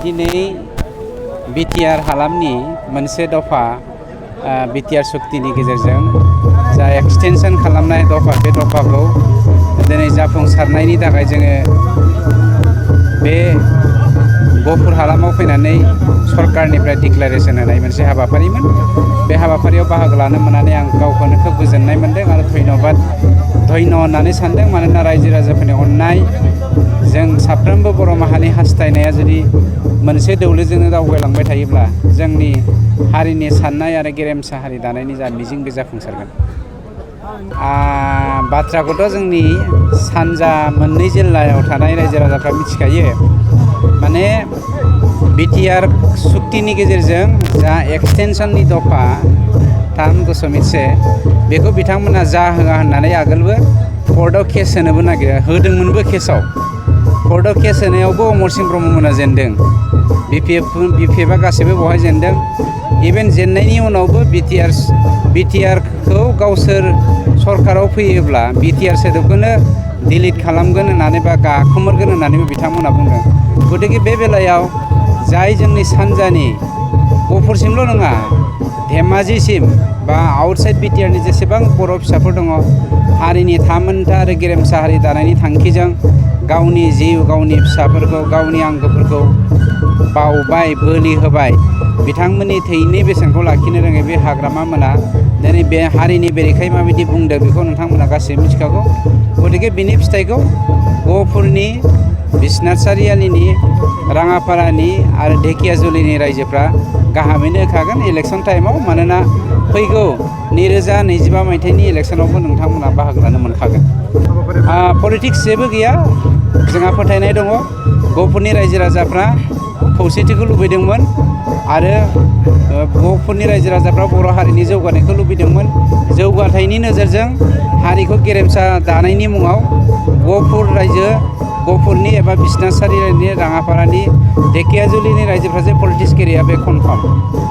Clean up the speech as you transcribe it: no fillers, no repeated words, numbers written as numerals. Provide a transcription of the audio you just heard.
दिनै बिटिआर हालामनि मोनसे दफा बिटिआर सुक्तिनि गेजेरजों जा एक्सटेनसन खालामनाय दफा बे दफाखौ दिनै जाफुंसारनायनि थाखाय जोङो बे गहपुर हालामाव फैनानै सरकारनिफ्राय डिक्लारेसन होनाय मोनसे हाबाफारिमोन। बे हाबाफारियाव बाहागो लानो मोननानै आं गावखौनो खोब गोजोननाय मोनदों आरो धन्य होननानै सानदों। मानोना रायजो राजाफोरनि अननाय, जों साफ्रोमबो बर' माहारिनि हास्थायनाया जुदि मोनसे दौलैजोंनो दावगालांबाय थायोब्ला जोंनि हारिनि साननाय आरो गेरेमसा हारि दानायनि जा मिजिं बे जाफुंसारगोन। बाथ्राखौथ' जोंनि सानजा मोननै जिल्लायाव थानाय रायजो राजाफ्रा मिथिखायो। माने बिटिआर सुक्तिनि गेजेरजों जा एक्सटेनसननि दफा 3.1 बेखौ बिथांमोना जा होआ होननानै आगोलबो कर्टआव केस होनोबो नागिरा, होदोंमोनबो केसआव। कर्टआव केस होनायावबो अमरसिं ब्रह्ममोना जेनदों। बिपिएफआ गासैबो बेवहाय जेनदों। इभेन जेननायनि उनावबो बिटिआरखौ गावसोर सरकाराव फैयोब्ला बिटिआर सोदोबखौनो डिलिट खालामगोन होननानै बा गाखोमोरगोन होननानैबो बिथांमोना बुंदों। गतिके बे बेलायाव जाय जोंनि सानजानि गहपुरसिमल' नङा, धेमाजिसिम बा आउटसाइड बिटिआरनि जेसेबां बर' फिसाफोर दङ, हारिनि थामोनथा आरो गेरेमसा हारि दानायनि थांखिजों गावनि जिउ, गावनि फिसाफोरखौ, गावनि आंगोफोरखौ बावबाय, बोलि होबाय, बिथांमोननि थैनि बेसेनखौ लाखिनो रोङै बे हाग्रामा मोना दिनै बे हारिनि बेरेखायै माबायदि बुंदों बेखौ नोंथांमोना गासैबो मिथिखागौ। गतिके बिनि फिथाइखौ गहपुरनि, बिश्वनाथ सारियालिनि, राङापारानि आरो धेकियाजुलिनि रायजोफ्रा गाहामैनो होखागोन इलेक्सन टाइमाव। मानोना फैगौ 2025 मायथाइनि इलेक्सनावबो नोंथांमोना बाहागो लानो मोनखागोन। पलिटिक्स जेबो गैया, जोंहा फोथायनाय दङ। गहपुरनि रायजो राजाफ्रा खौसेथिखौ लुबैदोंमोन आरो गहपुरनि रायजो राजाफ्रा बर' हारिनि जौगानायखौ लुबैदोंमोन। जौगाथायनि नोजोरजों हारिखौ गेरेमसा दानायनि मुङाव गहपुरनि एबा बिश्वनाथ सारियालिनि, राङापारानि, धेकियाजुलिनि रायजोफ्रा जे पलिटिक्स गेलेया बे कनफार्म।